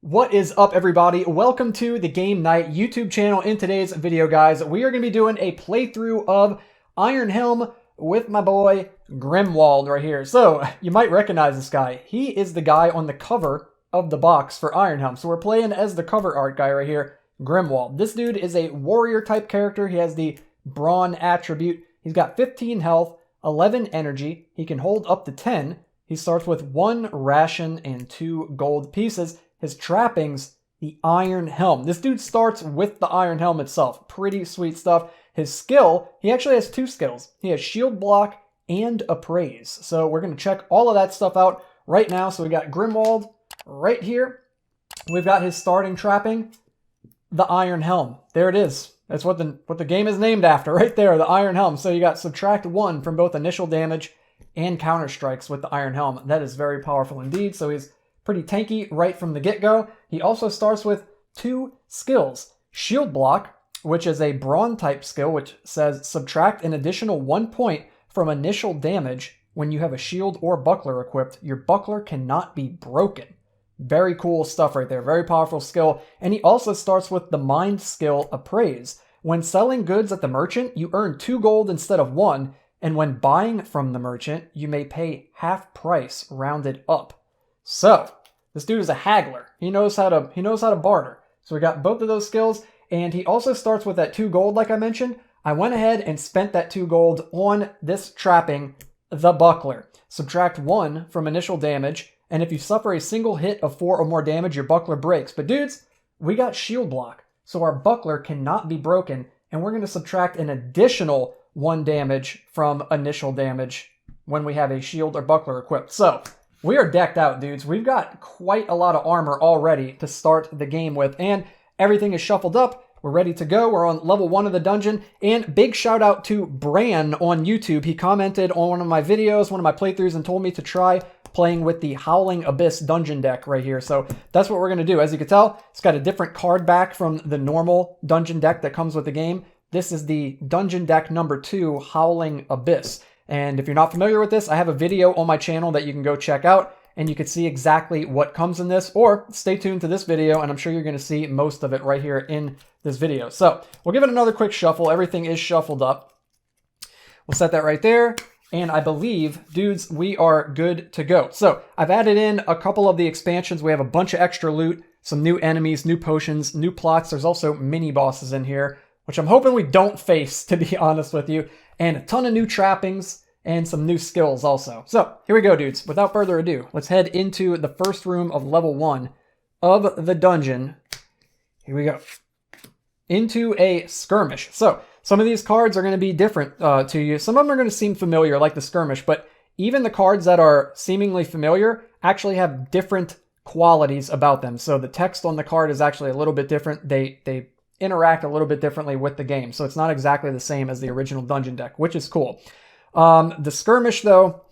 What is up, everybody? Welcome to the Game Night YouTube channel. In today's video, guys, we are going to be doing a playthrough of Iron Helm with my boy Grimwald right here. So you might recognize this guy. He is the guy on the cover of the box for Iron Helm. So we're playing as the cover art guy right here, Grimwald. This dude is a warrior type character. He has the brawn attribute. He's got 15 health, 11 energy. He can hold up to 10. He starts with 1 ration and 2 gold pieces. His trappings, the Iron Helm. This dude starts with the Iron Helm itself. Pretty sweet stuff. His skill, he actually has 2 skills. He has shield block and appraise. So we're going to check all of that stuff out right now. So we got Grimwald right here. We've got his starting trapping, the Iron Helm. There it is. That's what the game is named after right there, the Iron Helm. So you got subtract 1 from both initial damage and counter strikes with the Iron Helm. That is very powerful indeed. So he's pretty tanky right from the get-go. He also starts with 2 skills. Shield block, which is a brawn type skill, which says subtract an additional 1 point from initial damage when you have a shield or buckler equipped. Your buckler cannot be broken. Very cool stuff right there. Very powerful skill. And he also starts with the mind skill appraise. When selling goods at the merchant, you earn 2 gold instead of 1. And when buying from the merchant, you may pay half price rounded up. So, this dude is a haggler. He knows how to barter. So we got both of those skills, and he also starts with that 2 gold like I mentioned. I went ahead and spent that 2 gold on this trapping, the buckler. Subtract 1 from initial damage, and if you suffer a single hit of 4 or more damage, your buckler breaks. But dudes, we got shield block, so our buckler cannot be broken, and we're going to subtract an additional 1 damage from initial damage when we have a shield or buckler equipped. So, we are decked out, dudes. We've got quite a lot of armor already to start the game with, and everything is shuffled up. We're ready to go. We're on level 1 of the dungeon, and big shout out to Bran on YouTube. He commented on one of my videos, one of my playthroughs, and told me to try playing with the Howling Abyss dungeon deck right here. So that's what we're going to do. As you can tell, it's got a different card back from the normal dungeon deck that comes with the game. This is the dungeon deck number 2, Howling Abyss. And if you're not familiar with this, I have a video on my channel that you can go check out, and you can see exactly what comes in this, or stay tuned to this video, and I'm sure you're going to see most of it right here in this video. So we'll give it another quick shuffle. Everything is shuffled up. We'll set that right there, and I believe, dudes, we are good to go. So I've added in a couple of the expansions. We have a bunch of extra loot, some new enemies, new potions, new plots. There's also mini bosses in here, which I'm hoping we don't face, to be honest with you, and a ton of new trappings and some new skills also. So here we go, dudes. Without further ado, let's head into the first room of level 1 of the dungeon. Here we go. Into a skirmish. So some of these cards are going to be different to you. Some of them are going to seem familiar, like the skirmish, but even the cards that are seemingly familiar actually have different qualities about them. So the text on the card is actually a little bit different. They interact a little bit differently with the game. So it's not exactly the same as the original dungeon deck, which is cool. The skirmish, though,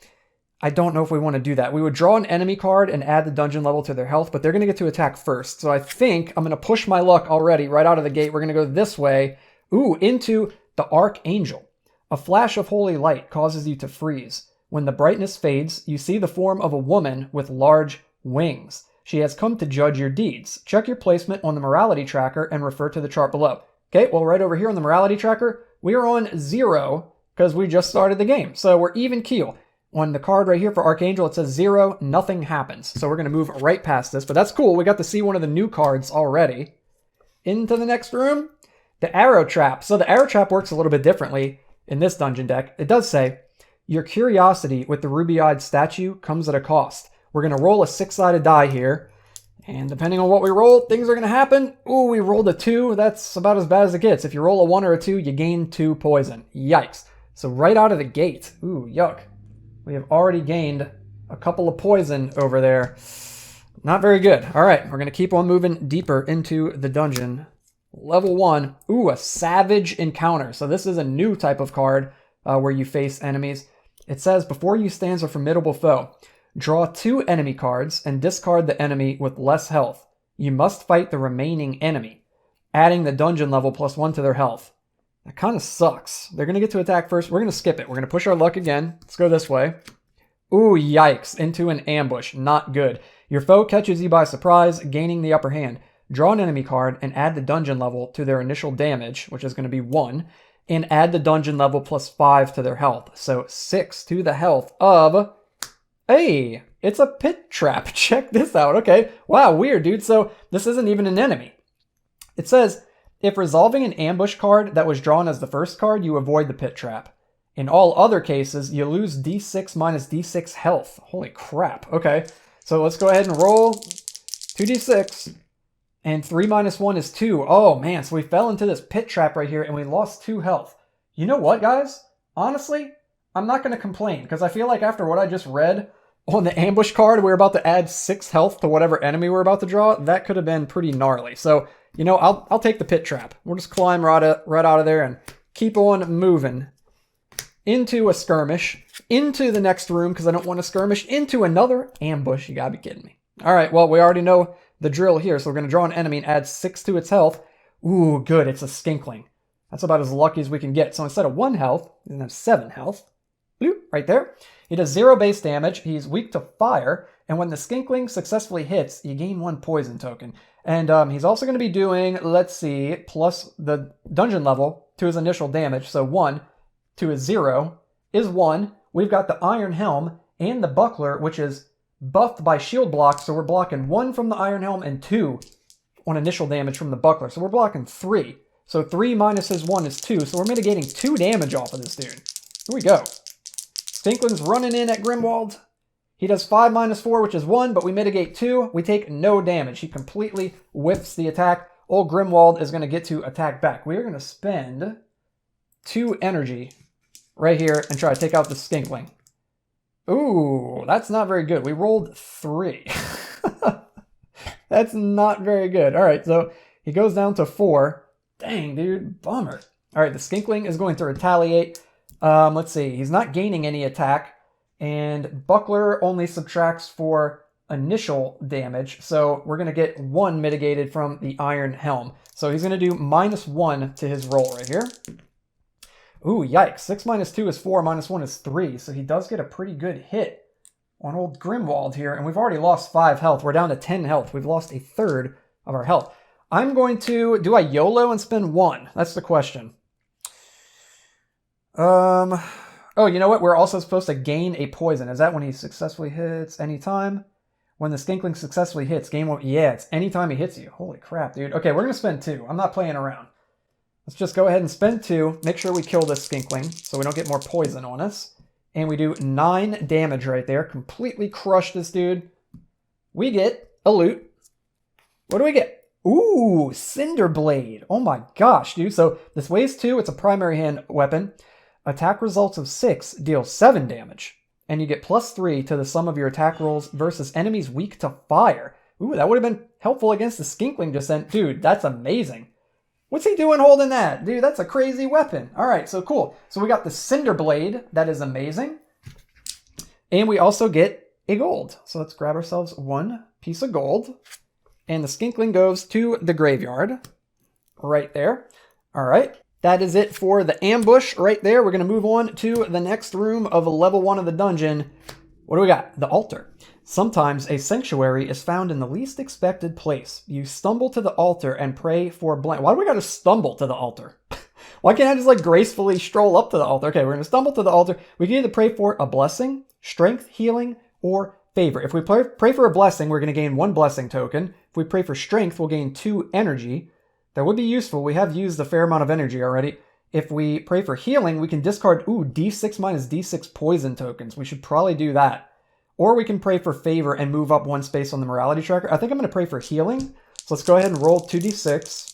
I don't know if we want to do that. We would draw an enemy card and add the dungeon level to their health, but they're going to get to attack first. So I think I'm going to push my luck already right out of the gate. We're going to go this way. Ooh, into the Archangel. A flash of holy light causes you to freeze. When the brightness fades, you see the form of a woman with large wings. She has come to judge your deeds. Check your placement on the morality tracker and refer to the chart below. Okay, well, right over here on the morality tracker, we are on 0 because we just started the game. So we're even keel. On the card right here for Archangel, it says 0, nothing happens. So we're going to move right past this, but that's cool. We got to see one of the new cards already. Into the next room, the Arrow Trap. So the Arrow Trap works a little bit differently in this dungeon deck. It does say, your curiosity with the ruby-eyed statue comes at a cost. We're going to roll a 6-sided die here, and depending on what we roll, things are going to happen. Ooh, we rolled a 2. That's about as bad as it gets. If you roll a 1 or a 2, you gain 2 poison. Yikes. So right out of the gate, ooh, yuck. We have already gained a couple of poison over there. Not very good. All right, we're going to keep on moving deeper into the dungeon. Level 1, ooh, a Savage Encounter. So this is a new type of card where you face enemies. It says, before you stands a formidable foe. Draw 2 enemy cards and discard the enemy with less health. You must fight the remaining enemy, adding the dungeon level +1 to their health. That kind of sucks. They're going to get to attack first. We're going to skip it. We're going to push our luck again. Let's go this way. Ooh, yikes. Into an ambush. Not good. Your foe catches you by surprise, gaining the upper hand. Draw an enemy card and add the dungeon level to their initial damage, which is going to be 1, and add the dungeon level plus 5 to their health. So 6 to the health of... Hey, it's a pit trap. Check this out. Okay. Wow, weird, dude. So this isn't even an enemy. It says, if resolving an ambush card that was drawn as the first card, you avoid the pit trap. In all other cases, you lose d6 minus d6 health. Holy crap. Okay. So let's go ahead and roll 2d6. And 3 minus 1 is 2. Oh, man. So we fell into this pit trap right here, and we lost 2 health. You know what, guys? Honestly, I'm not going to complain, because I feel like after what I just read on the ambush card, we were about to add 6 health to whatever enemy we're about to draw. That could have been pretty gnarly. So, you know, I'll take the pit trap. We'll just climb right out of there and keep on moving into a skirmish, into the next room, because I don't want to skirmish, into another ambush. You gotta be kidding me. All right, well, we already know the drill here, so we're going to draw an enemy and add 6 to its health. Ooh, good, it's a skinkling. That's about as lucky as we can get. So instead of 1 health, he's going to have 7 health. Bloop, right there. He does 0 base damage. He's weak to fire. And when the skinkling successfully hits, you gain 1 poison token. And he's also going to be doing, let's see, plus the dungeon level to his initial damage. So 1 to his 0 is 1. We've got the Iron Helm and the buckler, which is buffed by shield blocks. So we're blocking 1 from the Iron Helm and 2 on initial damage from the buckler. So we're blocking 3. So 3 minus his 1 is 2. So we're mitigating 2 damage off of this dude. Here we go. Stinkling's running in at Grimwald. He does 5 minus 4, which is 1, but we mitigate 2. We take no damage. He completely whiffs the attack. Old Grimwald is going to get to attack back. We are going to spend 2 energy right here and try to take out the Stinkling. Ooh, that's not very good. We rolled 3. That's not very good. All right, so he goes down to 4. Dang, dude, bummer. All right, the Skinkling is going to retaliate. Let's see. He's not gaining any attack, and Buckler only subtracts for initial damage, so we're going to get 1 mitigated from the Iron Helm. So he's going to do -1 to his roll right here. Ooh, yikes. 6 minus 2 is 4, minus 1 is 3, so he does get a pretty good hit on old Grimwald here, and we've already lost 5 health. We're down to 10 health. We've lost a third of our health. I'm going to... Do I YOLO and spend 1? That's the question. Oh, you know what? We're also supposed to gain a poison. Is that when he successfully hits anytime? When the Skinkling successfully hits, gain 1. Yeah, it's anytime he hits you. Holy crap, dude. Okay, we're going to spend 2. I'm not playing around. Let's just go ahead and spend 2. Make sure we kill this Skinkling so we don't get more poison on us. And we do 9 damage right there. Completely crush this dude. We get a loot. What do we get? Ooh, Cinder Blade. Oh my gosh, dude. So this weighs 2. It's a primary hand weapon. Attack results of 6 deal 7 damage. And you get +3 to the sum of your attack rolls versus enemies weak to fire. Ooh, that would have been helpful against the Skinkling just then. Dude, that's amazing. What's he doing holding that? Dude, that's a crazy weapon. All right, so cool. So we got the Cinder Blade. That is amazing. And we also get a gold. So let's grab ourselves 1 piece of gold. And the Skinkling goes to the graveyard. Right there. All right. That is it for the ambush right there. We're going to move on to the next room of level 1 of the dungeon. What do we got? The altar. Sometimes a sanctuary is found in the least expected place. You stumble to the altar and pray for blank. Why do we got to stumble to the altar? Why can't I just like gracefully stroll up to the altar? Okay, we're going to stumble to the altar. We can either pray for a blessing, strength, healing, or favor. If we pray for a blessing, we're going to gain 1 blessing token. If we pray for strength, we'll gain 2 energy. That would be useful. We have used a fair amount of energy already. If we pray for healing, we can discard, d6 minus d6 poison tokens. We should probably do that. Or we can pray for favor and move up 1 space on the morality tracker. I think I'm going to pray for healing. So let's go ahead and roll 2d6.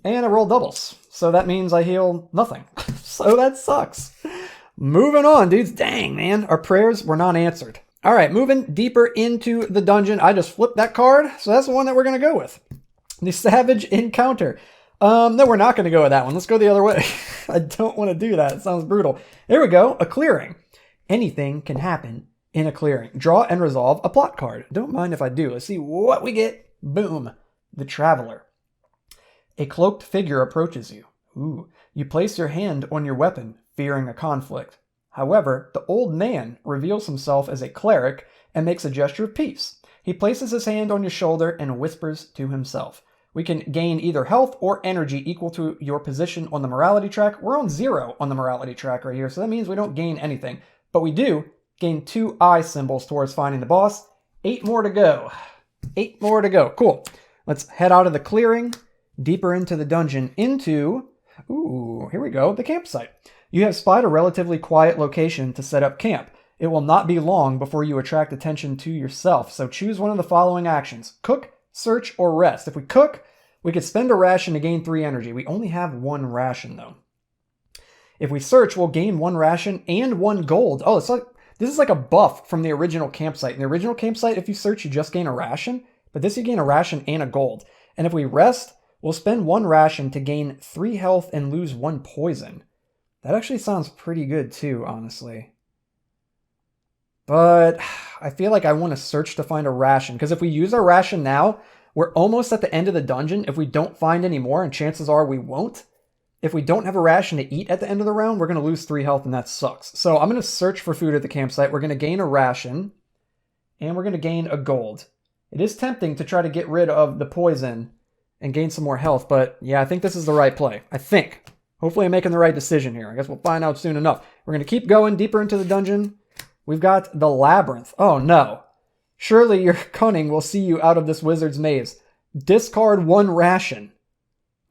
And I roll doubles. So that means I heal nothing. So that sucks. Moving on, dudes. Dang, man. Our prayers were not answered. All right, moving deeper into the dungeon. I just flipped that card. So that's the one that we're going to go with. The Savage Encounter. No, we're not going to go with that one. Let's go the other way. I don't want to do that. It sounds brutal. There we go. A clearing. Anything can happen in a clearing. Draw and resolve a plot card. Don't mind if I do. Let's see what we get. Boom. The Traveler. A cloaked figure approaches you. Ooh. You place your hand on your weapon, fearing a conflict. However, the old man reveals himself as a cleric and makes a gesture of peace. He places his hand on your shoulder and whispers to himself. We can gain either health or energy equal to your position on the morality track. We're on 0 on the morality track right here, so that means we don't gain anything. But we do gain 2 eye symbols towards finding the boss. 8 more to go. 8 more to go. Cool. Let's head out of the clearing, deeper into the dungeon, into... Ooh, here we go, the campsite. You have spied a relatively quiet location to set up camp. It will not be long before you attract attention to yourself, so choose one of the following actions. Cook, search, or rest. If we cook, we could spend a ration to gain 3 energy. We only have 1 ration, though. If we search, we'll gain 1 ration and 1 gold. Oh, it's like, this is like a buff from the original campsite. In the original campsite, if you search, you just gain a ration, but this you gain a ration and a gold. And if we rest, we'll spend 1 ration to gain 3 health and lose 1 poison. That actually sounds pretty good too, honestly. But I feel like I want to search to find a ration, because if we use our ration now, we're almost at the end of the dungeon. If we don't find any more, and chances are we won't, if we don't have a ration to eat at the end of the round, we're going to lose 3 health, and that sucks. So I'm going to search for food at the campsite. We're going to gain a ration, and we're going to gain a gold. It is tempting to try to get rid of the poison and gain some more health, but yeah, I think this is the right play. I think. Hopefully I'm making the right decision here. I guess we'll find out soon enough. We're going to keep going deeper into the dungeon. We've got the labyrinth. Oh no. Surely your cunning will see you out of this wizard's maze. Discard 1 ration.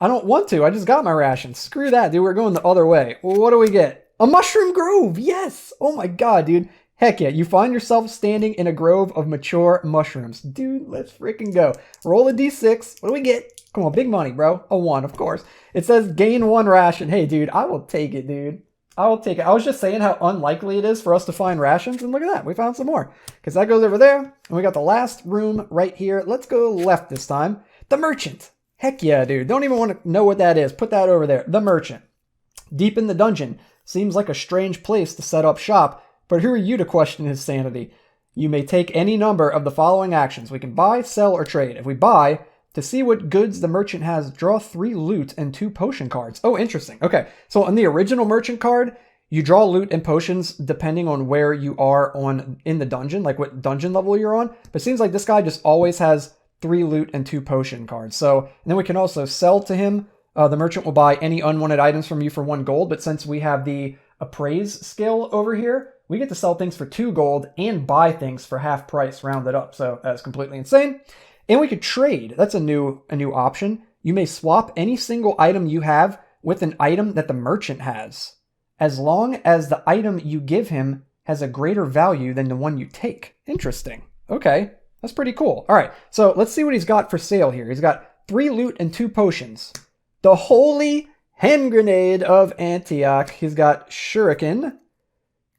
I don't want to. I just got my ration. Screw that, dude. We're going the other way. Well, what do we get? A mushroom grove. Yes. Oh my god, dude. Heck yeah. You find yourself standing in a grove of mature mushrooms. Dude, let's freaking go. Roll a d6. What do we get? Come on, big money, bro. A 1, of course. It says gain 1 ration. Hey, dude, I will take it, dude. I will take it. I was just saying how unlikely it is for us to find rations, and look at that. We found some more. Because that goes over there, and we got the last room right here. Let's go left this time. The merchant. Heck yeah, dude. Don't even want to know what that is. Put that over there. The merchant. Deep in the dungeon. Seems like a strange place to set up shop, but who are you to question his sanity? You may take any number of the following actions. We can buy, sell, or trade. If we buy, to see what goods the merchant has, draw 3 loot and 2 potion cards. Oh, interesting. Okay, so on the original merchant card, you draw loot and potions depending on where you are in the dungeon, like what dungeon level you're on. But it seems like this guy just always has 3 loot and 2 potion cards. So, and then we can also sell to him. The merchant will buy any unwanted items from you for 1 gold, but since we have the appraise skill over here, we get to sell things for 2 gold and buy things for half price, rounded up. So that's completely insane. And we could trade. That's a new option. You may swap any single item you have with an item that the merchant has, as long as the item you give him has a greater value than the one you take. Interesting. Okay, that's pretty cool. All right, so let's see what he's got for sale here. He's got 3 loot and 2 potions. The Holy Hand Grenade of Antioch. He's got Shuriken.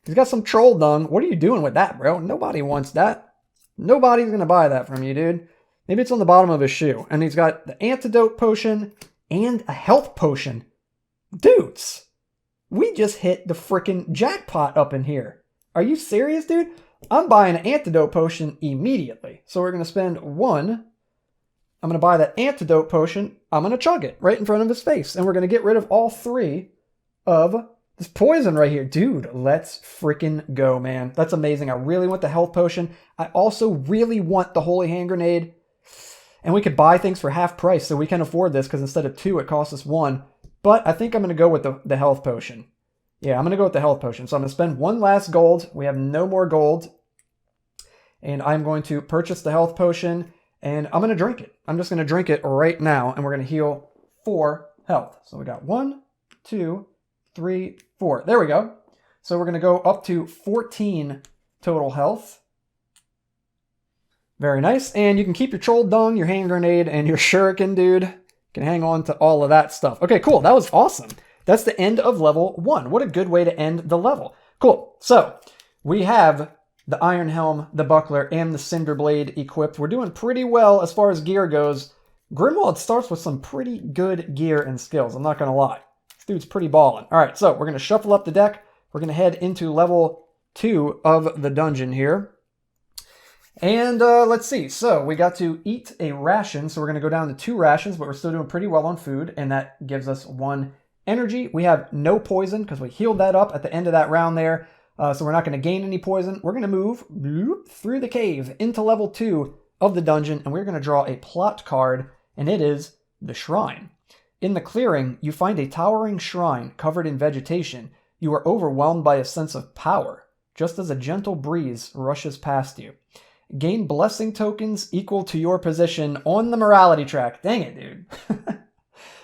He's got some Troll Dung. What are you doing with that, bro? Nobody wants that. Nobody's going to buy that from you, dude. Maybe it's on the bottom of his shoe. And he's got the antidote potion and a health potion. Dudes, we just hit the freaking jackpot up in here. Are you serious, dude? I'm buying an antidote potion immediately. So we're going to spend 1. I'm going to buy that antidote potion. I'm going to chug it right in front of his face. And we're going to get rid of all 3 of this poison right here. Dude, let's freaking go, man. That's amazing. I really want the health potion. I also really want the Holy Hand Grenade. And we could buy things for half price, so we can afford this, because instead of 2, it costs us 1. But I think I'm going to go with the health potion. Yeah, I'm going to go with the health potion. So I'm going to spend 1 last gold. We have no more gold. And I'm going to purchase the health potion, and I'm going to drink it. I'm just going to drink it right now, and we're going to heal 4 health. So we got 1, 2, 3, 4. There we go. So we're going to go up to 14 total health. Very nice. And you can keep your Troll Dung, your Hand Grenade, and your Shuriken, dude. You can hang on to all of that stuff. Okay, cool. That was awesome. That's the end of level 1. What a good way to end the level. Cool. So we have the Iron Helm, the Buckler, and the Cinder Blade equipped. We're doing pretty well as far as gear goes. Grimwald starts with some pretty good gear and skills. I'm not going to lie. This dude's pretty ballin'. All right, so we're going to shuffle up the deck. We're going to head into level 2 of the dungeon here. And let's see. So we got to eat a ration. So we're going to go down to 2 rations, but we're still doing pretty well on food. And that gives us 1 energy. We have no poison because we healed that up at the end of that round there. So we're not going to gain any poison. We're going to move through the cave into level 2 of the dungeon, and we're going to draw a plot card, and it is the Shrine. In the clearing, you find a towering shrine covered in vegetation. You are overwhelmed by a sense of power, just as a gentle breeze rushes past you. Gain blessing tokens equal to your position on the morality track. Dang it, dude.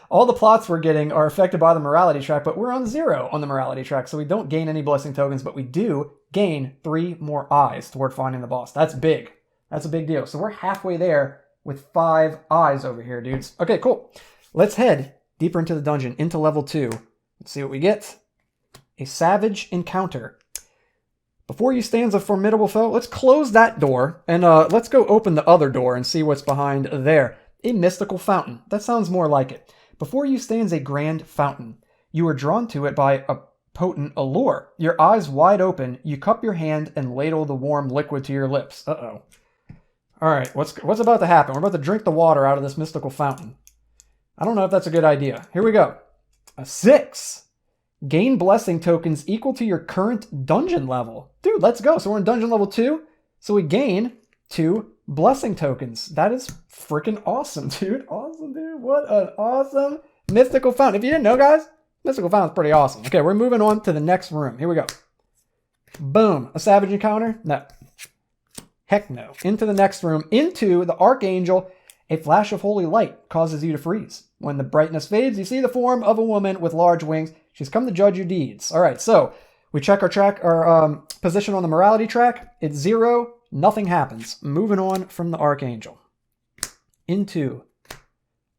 All the plots we're getting are affected by the morality track, but we're on 0 on the morality track, so we don't gain any blessing tokens, but we do gain 3 more eyes toward finding the boss. That's big. That's a big deal. So we're halfway there with 5 eyes over here, dudes. Okay, cool. Let's head deeper into the dungeon, into level 2. Let's see what we get. A savage encounter. Before you stands a formidable foe. Let's close that door, and let's go open the other door and see what's behind there. A mystical fountain. That sounds more like it. Before you stands a grand fountain. You are drawn to it by a potent allure. Your eyes wide open, you cup your hand and ladle the warm liquid to your lips. Uh-oh. Alright, what's about to happen? We're about to drink the water out of this mystical fountain. I don't know if that's a good idea. Here we go. A 6. Gain blessing tokens equal to your current dungeon level. Dude, let's go. So we're in dungeon level 2. So we gain 2 blessing tokens. That is freaking awesome, dude. Awesome, dude. What an awesome mystical fountain. If you didn't know, guys, mystical fountain's pretty awesome. Okay, we're moving on to the next room. Here we go. Boom. A savage encounter? No. Heck no. Into the next room. Into the Archangel. A flash of holy light causes you to freeze. When the brightness fades, you see the form of a woman with large wings. She's come to judge your deeds. All right, so we check our position on the morality track. It's 0. Nothing happens. Moving on from the Archangel. Into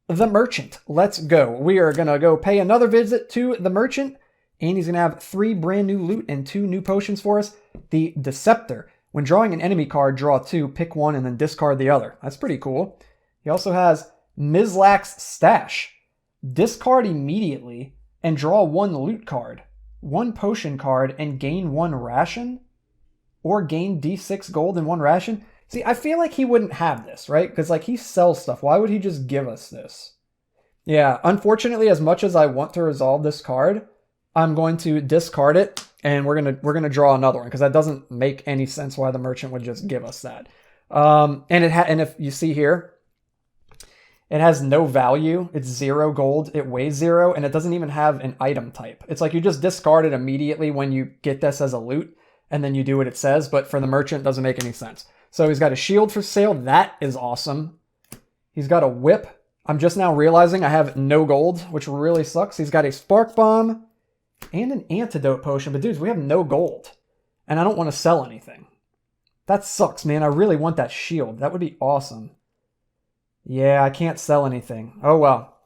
the Merchant. Let's go. We are going to go pay another visit to the Merchant. And he's going to have 3 brand new loot and 2 new potions for us. The Deceptor. When drawing an enemy card, draw 2, pick 1, and then discard the other. That's pretty cool. He also has Mizlak's Stash. Discard immediately and draw 1 loot card, 1 potion card, and gain 1 ration? Or gain D6 gold and 1 ration? See, I feel like he wouldn't have this, right? Because, like, he sells stuff. Why would he just give us this? Yeah, unfortunately, as much as I want to resolve this card, I'm going to discard it, and we're gonna draw another one, because that doesn't make any sense why the Merchant would just give us that. And if you see here, it has no value. It's 0 gold. It weighs 0, and it doesn't even have an item type. It's like you just discard it immediately when you get this as a loot, and then you do what it says, but for the Merchant, it doesn't make any sense. So he's got a shield for sale. That is awesome. He's got a whip. I'm just now realizing I have no gold, which really sucks. He's got a spark bomb and an antidote potion. But dudes, we have no gold, and I don't want to sell anything. That sucks, man. I really want that shield. That would be awesome. Yeah, I can't sell anything. Oh, well.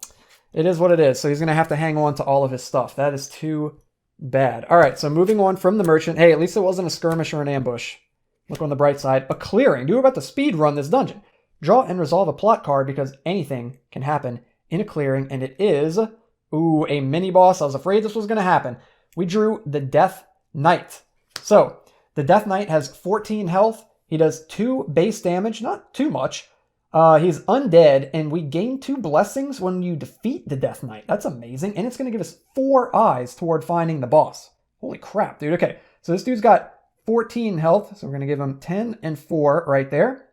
It is what it is. So he's going to have to hang on to all of his stuff. That is too bad. All right, so moving on from the Merchant. Hey, at least it wasn't a skirmish or an ambush. Look on the bright side. A clearing. Dude, we're about to speed run this dungeon. Draw and resolve a plot card because anything can happen in a clearing, and it is, ooh, a mini-boss. I was afraid this was going to happen. We drew the Death Knight. So, the Death Knight has 14 health. He does 2 base damage, not too much. He's undead, and we gain 2 blessings when you defeat the Death Knight. That's amazing, and it's going to give us 4 eyes toward finding the boss. Holy crap, dude. Okay, so this dude's got 14 health, so we're going to give him 10 and 4 right there.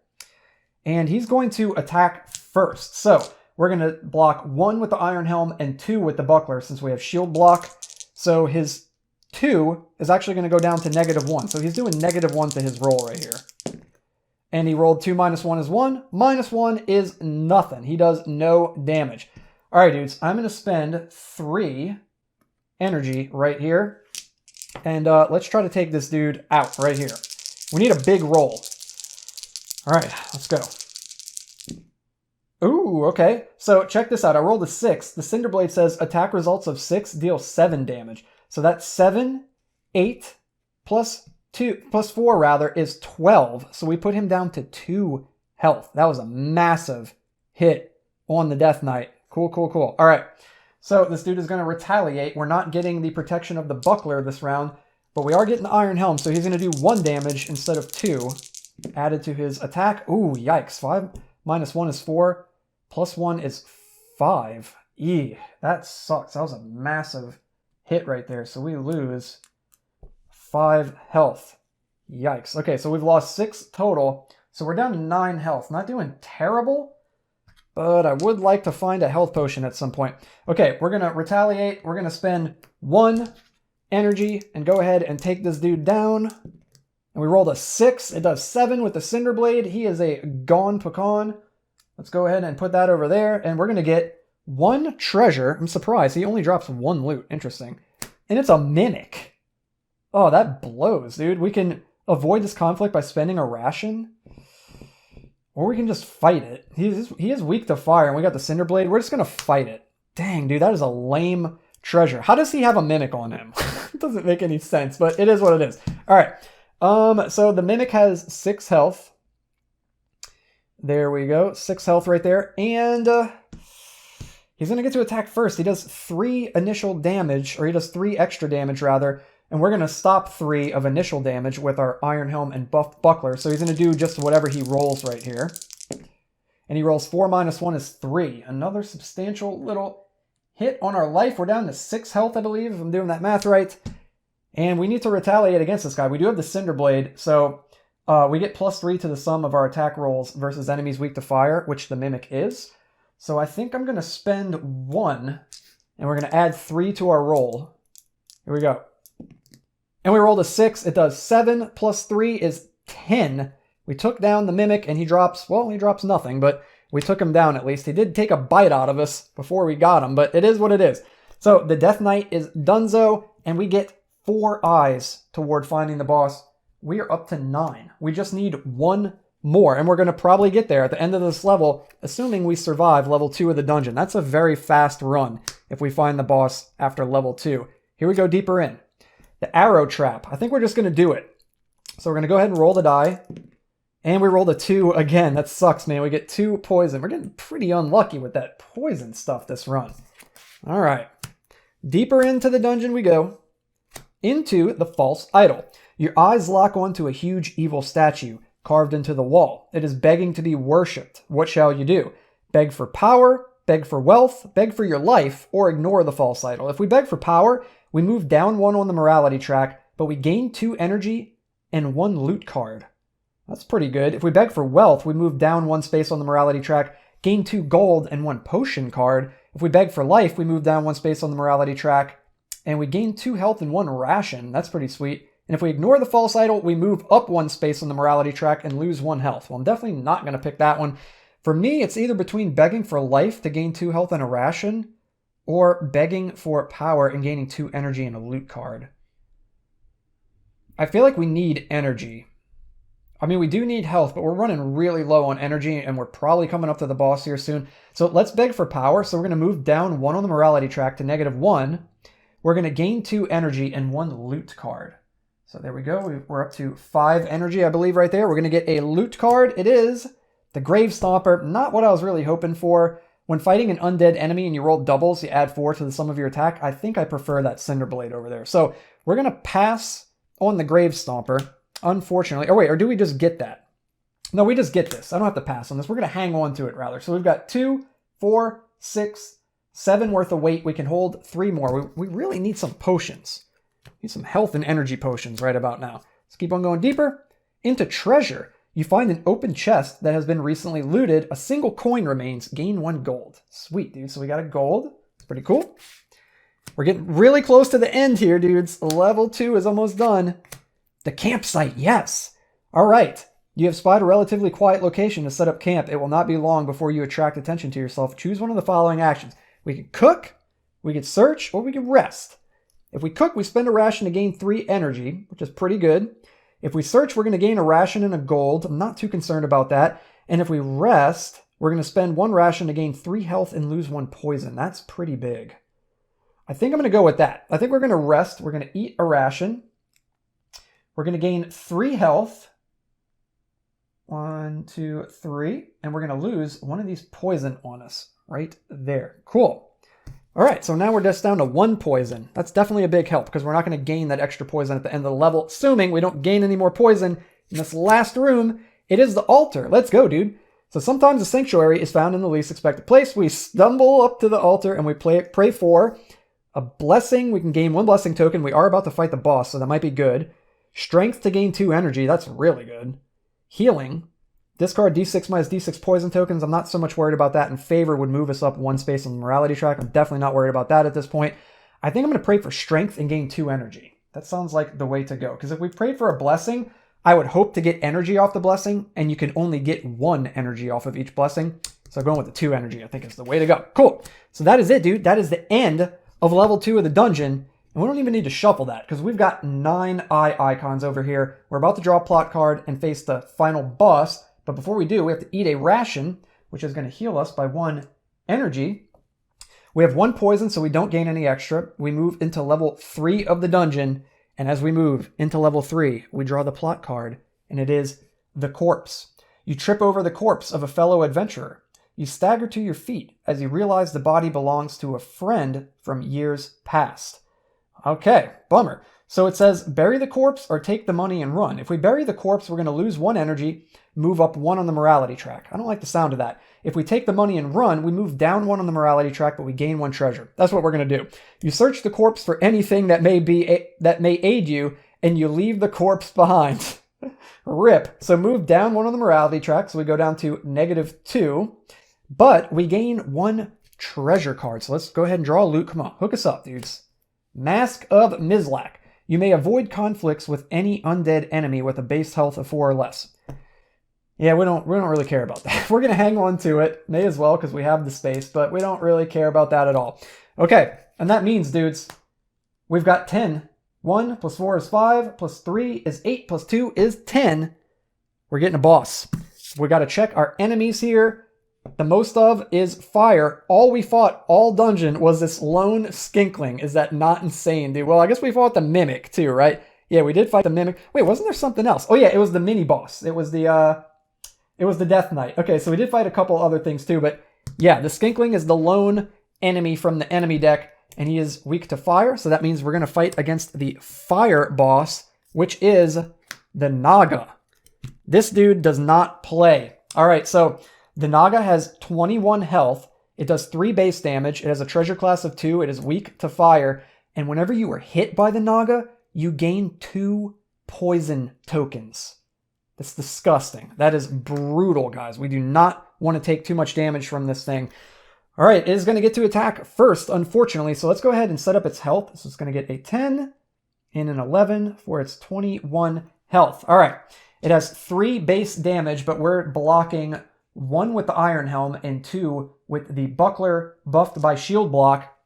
And he's going to attack first. So we're going to block 1 with the Iron Helm and 2 with the Buckler since we have shield block. So his 2 is actually going to go down to -1. So he's doing -1 to his roll right here. And he rolled 2 minus 1 is 1. -1 is nothing. He does no damage. All right, dudes. I'm going to spend 3 energy right here. And let's try to take this dude out right here. We need a big roll. All right, let's go. Ooh, okay. So check this out. I rolled a 6. The Cinderblade says attack results of 6 deal 7 damage. So that's 7, 8, plus 4 rather, is 12. So we put him down to 2 health. That was a massive hit on the Death Knight. Cool, cool, cool. All right. So this dude is going to retaliate. We're not getting the protection of the Buckler this round, but we are getting the Iron Helm. So he's going to do 1 damage instead of 2 added to his attack. Ooh, yikes. 5 minus 1 is 4. Plus 1 is 5. Eee, that sucks. That was a massive hit right there. So we lose 5 health. Yikes. Okay, so we've lost 6 total. So we're down to 9 health. Not doing terrible, but I would like to find a health potion at some point. Okay, we're going to retaliate. We're going to spend 1 energy and go ahead and take this dude down. And we rolled a 6. It does 7 with the Cinder Blade. He is a gone pecan. Let's go ahead and put that over there. And we're going to get 1 treasure. I'm surprised. He only drops 1 loot. Interesting. And it's a mimic. Oh, that blows, dude. We can avoid this conflict by spending a ration. Or we can just fight it. He is weak to fire, and we got the Cinder Blade. We're just going to fight it. Dang, dude, that is a lame treasure. How does he have a mimic on him? It doesn't make any sense, but it is what it is. All right. So the mimic has 6 health. There we go. 6 health right there. And he's going to get to attack first. He does 3 initial damage, or he does 3 extra damage, rather. And we're going to stop 3 of initial damage with our Iron Helm and buffed buckler. So he's going to do just whatever he rolls right here. And he rolls 4 minus 1 is 3. Another substantial little hit on our life. We're down to 6 health, I believe, if I'm doing that math right. And we need to retaliate against this guy. We do have the Cinder Blade, so we get +3 to the sum of our attack rolls versus enemies weak to fire, which the Mimic is. So I think I'm going to spend 1, and we're going to add 3 to our roll. Here we go. And we rolled a 6. It does 7 plus 3 is 10. We took down the Mimic, and he drops nothing, but we took him down at least. He did take a bite out of us before we got him, but it is what it is. So the Death Knight is donezo, and we get 4 eyes toward finding the boss. We are up to 9. We just need 1 more, and we're going to probably get there at the end of this level, assuming we survive level 2 of the dungeon. That's a very fast run if we find the boss after level 2. Here we go deeper in. The arrow trap. I think we're just going to do it. So we're going to go ahead and roll the die. And we rolled a 2 again. That sucks, man. We get 2 poison. We're getting pretty unlucky with that poison stuff this run. All right. Deeper into the dungeon we go. Into the false idol. Your eyes lock onto a huge evil statue carved into the wall. It is begging to be worshipped. What shall you do? Beg for power, beg for wealth, beg for your life, or ignore the false idol. If we beg for power, we move down 1 on the morality track, but we gain 2 energy and 1 loot card. That's pretty good. If we beg for wealth, we move down 1 space on the morality track, gain 2 gold and 1 potion card. If we beg for life, we move down 1 space on the morality track, and we gain 2 health and 1 ration. That's pretty sweet. And if we ignore the false idol, we move up 1 space on the morality track and lose 1 health. Well, I'm definitely not going to pick that one. For me, it's either between begging for life to gain 2 health and a ration, or begging for power and gaining 2 energy and a loot card. I feel like we need energy. I mean, we do need health, but we're running really low on energy, and we're probably coming up to the boss here soon. So let's beg for power. So we're going to move down 1 on the morality track to -1. We're going to gain 2 energy and 1 loot card. So there we go. We're up to 5 energy, I believe, right there. We're going to get a loot card. It is the Grave Stomper. Not what I was really hoping for. When fighting an undead enemy and you roll doubles, you add 4 to the sum of your attack. I think I prefer that Cinder Blade over there. So we're going to pass on the Grave Stomper, unfortunately. Or wait, or do we just get that? No, we just get this. I don't have to pass on this. We're going to hang on to it, rather. So we've got 2, 4, 6, 7 worth of weight. We can hold 3 more. We really need some potions. Need some health and energy potions right about now. Let's keep on going deeper. Into treasure. You find an open chest that has been recently looted. A single coin remains. Gain 1 gold. Sweet, dude. So we got a gold. It's pretty cool. We're getting really close to the end here, dudes. Level 2 is almost done. The campsite, yes. All right. You have spied a relatively quiet location to set up camp. It will not be long before you attract attention to yourself. Choose one of the following actions. We can cook, we can search, or we can rest. If we cook, we spend a ration to gain 3 energy, which is pretty good. If we search, we're going to gain a ration and a gold. I'm not too concerned about that. And if we rest, we're going to spend 1 ration to gain 3 health and lose 1 poison. That's pretty big. I think I'm going to go with that. I think we're going to rest. We're going to eat a ration. We're going to gain 3 health. 1, 2, 3. And we're going to lose 1 of these poison on us right there. Cool. All right, so now we're just down to 1 poison. That's definitely a big help because we're not going to gain that extra poison at the end of the level, assuming we don't gain any more poison in this last room. It is the altar. Let's go, dude. So sometimes the sanctuary is found in the least expected place. We stumble up to the altar and we pray for a blessing. We can gain 1 blessing token. We are about to fight the boss, so that might be good. Strength to gain 2 energy. That's really good. Healing. Discard D6 minus D6 poison tokens. I'm not so much worried about that. And favor would move us up 1 space on the morality track. I'm definitely not worried about that at this point. I think I'm going to pray for strength and gain 2 energy. That sounds like the way to go. Because if we pray for a blessing, I would hope to get energy off the blessing, and you can only get 1 energy off of each blessing. So going with the 2 energy, I think, is the way to go. Cool. So that is it, dude. That is the end of level 2 of the dungeon. And we don't even need to shuffle that because we've got 9 eye icons over here. We're about to draw a plot card and face the final boss. But before we do, we have to eat a ration, which is going to heal us by 1 energy. We have 1 poison, so we don't gain any extra. We move into level 3 of the dungeon. And as we move into level 3, we draw the plot card, and it is the corpse. You trip over the corpse of a fellow adventurer. You stagger to your feet as you realize the body belongs to a friend from years past. Okay, bummer. So it says, bury the corpse or take the money and run. If we bury the corpse, we're going to lose 1 energy, move up 1 on the morality track. I don't like the sound of that. If we take the money and run, we move down 1 on the morality track, but we gain 1 treasure. That's what we're going to do. You search the corpse for anything that may aid you, and you leave the corpse behind. Rip. So move down 1 on the morality track, so we go down to -2, but we gain 1 treasure card. So let's go ahead and draw a loot. Come on, hook us up, dudes. Mask of Mizlak. You may avoid conflicts with any undead enemy with a base health of 4 or less. Yeah, we don't really care about that. We're going to hang on to it. May as well because we have the space, but we don't really care about that at all. Okay, and that means, dudes, we've got 10. 1 plus 4 is 5, plus 3 is 8, plus 2 is 10. We're getting a boss. We got to check our enemies here. The most of is fire. All we fought all dungeon was this lone skinkling. Is that not insane, dude? Well, I guess we fought the mimic too, right? Yeah, we did fight the mimic. Wait, wasn't there something else? Oh yeah, it was the mini boss. It was the Death Knight. Okay, so we did fight a couple other things too, but yeah, the skinkling is the lone enemy from the enemy deck, and he is weak to fire, so that means we're going to fight against the fire boss, which is the Naga. This dude does not play. All right, so the Naga has 21 health. It does 3 base damage. It has a treasure class of 2. It is weak to fire. And whenever you are hit by the Naga, you gain 2 poison tokens. That's disgusting. That is brutal, guys. We do not want to take too much damage from this thing. All right, it is going to get to attack first, unfortunately. So let's go ahead and set up its health. So it's going to get a 10 and an 11 for its 21 health. All right, it has 3 base damage, but we're blocking 1 with the Iron Helm and 2 with the buckler buffed by shield block.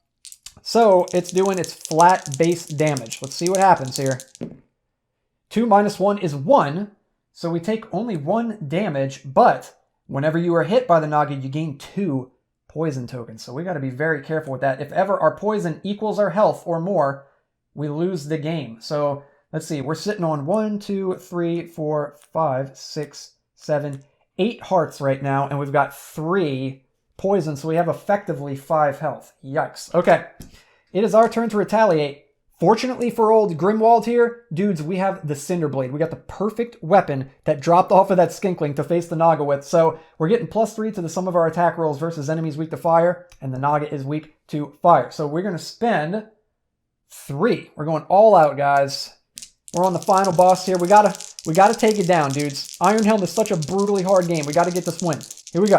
So it's doing its flat base damage. Let's see what happens here. 2 minus 1 is 1. So we take only 1 damage, but whenever you are hit by the Naga, you gain 2 poison tokens. So we got to be very careful with that. If ever our poison equals our health or more, we lose the game. So let's see. We're sitting on 1, 2, 3, 4, 5, 6, 7, 8 hearts right now, and we've got 3 poison, so we have effectively 5 health. Yikes. Okay, it is our turn to retaliate. Fortunately for old Grimwald here, dudes, we have the Cinder Blade. We got the perfect weapon that dropped off of that skinkling to face the Naga with, so we're getting +3 to the sum of our attack rolls versus enemies weak to fire, and the Naga is weak to fire. So we're going to spend 3. We're going all out, guys. We're on the final boss here. We gotta take it down, dudes. Iron Helm is such a brutally hard game. We gotta get this win. Here we go.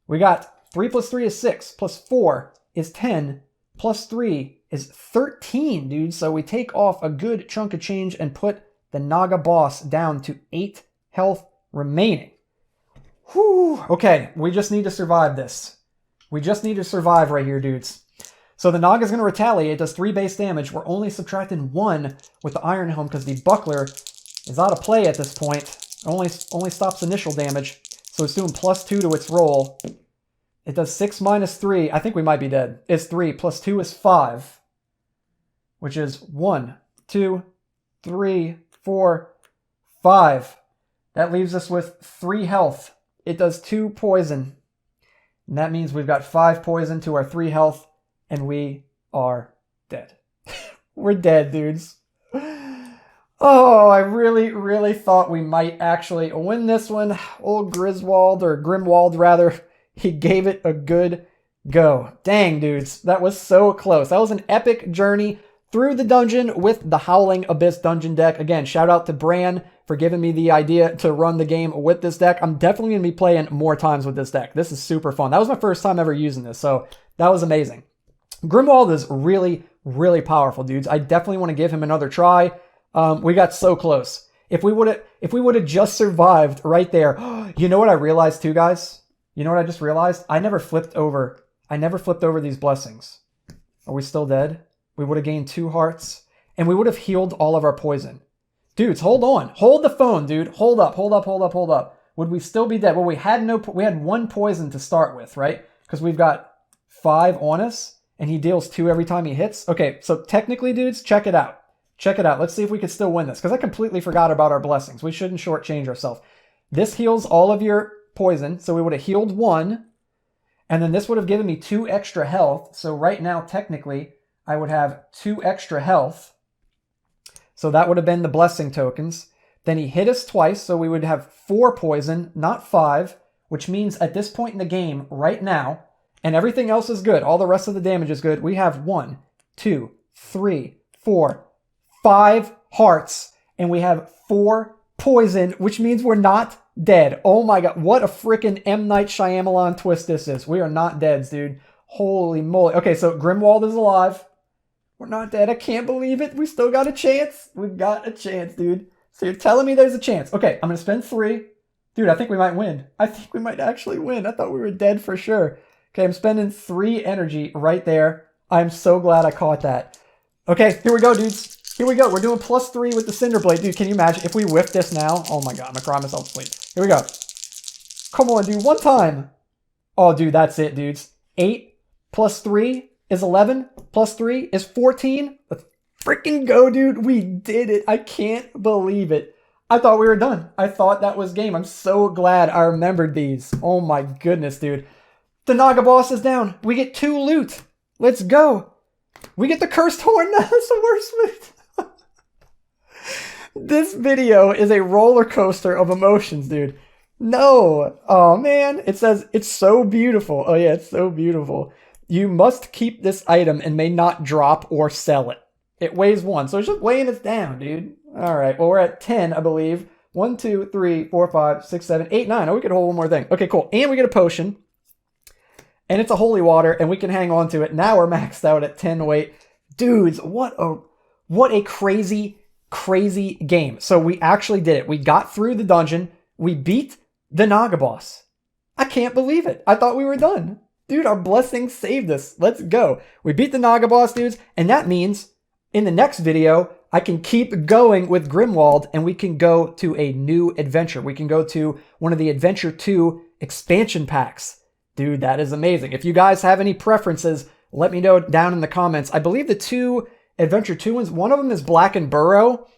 We got 3 plus 3 is 6, plus 4 is 10, plus 3 is 13, dude. So we take off a good chunk of change and put the Naga boss down to 8 health remaining. Whew. Okay, we just need to survive this. We just need to survive right here, dudes. So the Naga is going to retaliate. It does 3 base damage. We're only subtracting 1 with the Iron Helm because the buckler is out of play at this point. It only stops initial damage. So it's doing +2 to its roll. It does 6 minus 3. I think we might be dead. It's 3 plus 2 is 5. Which is 1, 2, 3, 4, 5. That leaves us with 3 health. It does 2 poison. And that means we've got 5 poison to our 3 health. And we are dead. We're dead, dudes. Oh, I really thought we might actually win this one. Old Grimwald, rather. He gave it a good go. Dang, dudes. That was so close. That was an epic journey through the dungeon with the Howling Abyss dungeon deck. Again, shout out to Bran for giving me the idea to run the game with this deck. I'm definitely going to be playing more times with this deck. This is super fun. That was my first time ever using this, so that was amazing. Grimwald is really, really powerful, dudes. I definitely want to give him another try. We got so close. If we would have just survived right there. You know what I realized too, guys? You know what I just realized? I never flipped over these blessings. Are we still dead? We would have gained 2 hearts, and we would have healed all of our poison. Dudes, hold on. Hold the phone, dude. Hold up. Would we still be dead? Well, we had 1 poison to start with, right? Because we've got 5 on us, and he deals 2 every time he hits. Okay, so technically, dudes, check it out. Let's see if we could still win this, because I completely forgot about our blessings. We shouldn't shortchange ourselves. This heals all of your poison, so we would have healed 1, and then this would have given me 2 extra health. So right now, technically, I would have 2 extra health. So that would have been the blessing tokens. Then he hit us twice, so we would have 4 poison, not 5, which means at this point in the game, right now, and everything else is good, all the rest of the damage is good, we have 1, 2, 3, 4, 5 hearts, and we have 4 poison, which means we're not dead. Oh my god, what a freaking M. Night Shyamalan twist this is. We are not dead, dude. Holy moly. Okay, so Grimwald is alive. We're not dead. I can't believe it. We still got a chance. We've got a chance, dude. So you're telling me there's a chance. Okay, I'm going to spend 3. Dude, I think we might win. I think we might actually win. I thought we were dead for sure. Okay, I'm spending 3 energy right there. I'm so glad I caught that. Okay, here we go, dudes. Here we go. We're doing +3 with the Cinderblade. Dude, can you imagine if we whiff this now? Oh my god, I'm going to cry myself to sleep. Here we go. Come on, dude. 1 time. Oh, dude, that's it, dudes. 8 + 3 is 11. +3 is 14. Let's freaking go, dude. We did it. I can't believe it. I thought we were done. I thought that was game. I'm so glad I remembered these. Oh my goodness, dude. The Naga boss is down. We get 2 loot. Let's go. We get the Cursed Horn. That's the worst loot. This video is a roller coaster of emotions, dude. No. Oh, man. It says, it's so beautiful. Oh, yeah, it's so beautiful. You must keep this item and may not drop or sell it. It weighs 1, so it's just weighing us down, dude. All right, well, we're at 10, I believe. 1, 2, 3, 4, 5, 6, 7, 8, 9. Oh, we could hold 1 more thing. Okay, cool. And we get a potion. And it's a holy water, and we can hang on to it. Now we're maxed out at 10 weight. Dudes, what a crazy, crazy game. So we actually did it. We got through the dungeon. We beat the Naga boss. I can't believe it. I thought we were done. Dude, our blessing saved us. Let's go. We beat the Naga boss, dudes, and that means in the next video, I can keep going with Grimwald, and we can go to a new adventure. We can go to one of the Adventure 2 expansion packs. Dude, that is amazing. If you guys have any preferences, let me know down in the comments. I believe the 2 Adventure 2 ones, one of them is Black and Burrow.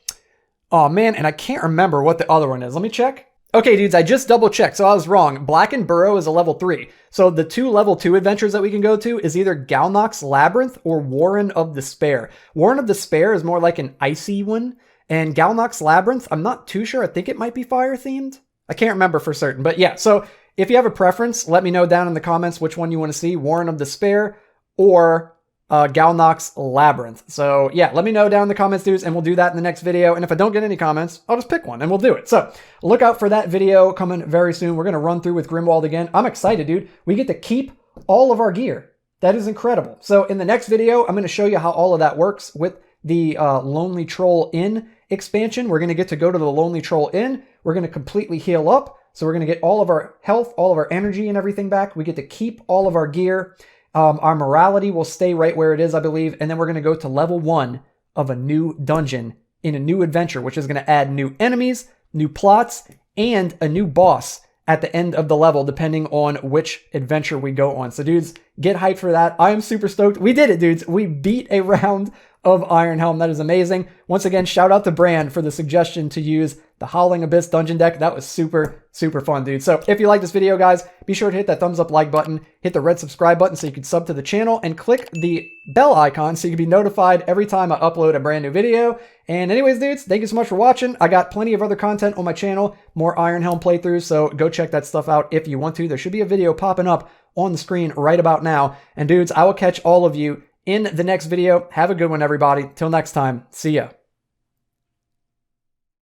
Oh, man, and I can't remember what the other one is. Let me check. Okay, dudes, I just double checked, so I was wrong. Black and Burrow is a level 3. So the 2 level 2 adventures that we can go to is either Galnock's Labyrinth or Warren of Despair. Warren of Despair is more like an icy one, and Galnock's Labyrinth, I'm not too sure. I think it might be fire themed. I can't remember for certain, but yeah. So if you have a preference, let me know down in the comments which one you want to see, Warren of Despair or Galnock's Labyrinth. So yeah, let me know down in the comments, dudes, and we'll do that in the next video. And if I don't get any comments, I'll just pick one and we'll do it. So look out for that video coming very soon. We're going to run through with Grimwald again. I'm excited, dude. We get to keep all of our gear. That is incredible. So in the next video, I'm going to show you how all of that works with the Lonely Troll Inn expansion. We're going to get to go to the Lonely Troll Inn. We're going to completely heal up. So we're going to get all of our health, all of our energy and everything back. We get to keep all of our gear. Our morality will stay right where it is, I believe. And then we're going to go to level 1 of a new dungeon in a new adventure, which is going to add new enemies, new plots, and a new boss at the end of the level, depending on which adventure we go on. So dudes, get hyped for that. I am super stoked. We did it, dudes. We beat a round of Iron Helm. That is amazing. Once again, shout out to Bran for the suggestion to use the Howling Abyss dungeon deck. That was super, super fun, dude. So if you like this video, guys, be sure to hit that thumbs up like button, hit the red subscribe button so you can sub to the channel, and click the bell icon so you can be notified every time I upload a brand new video. And anyways, dudes, thank you so much for watching. I got plenty of other content on my channel, more Iron Helm playthroughs, so go check that stuff out if you want to. There should be a video popping up on the screen right about now. And dudes, I will catch all of you in the next video. Have a good one, everybody. Till next time. See ya.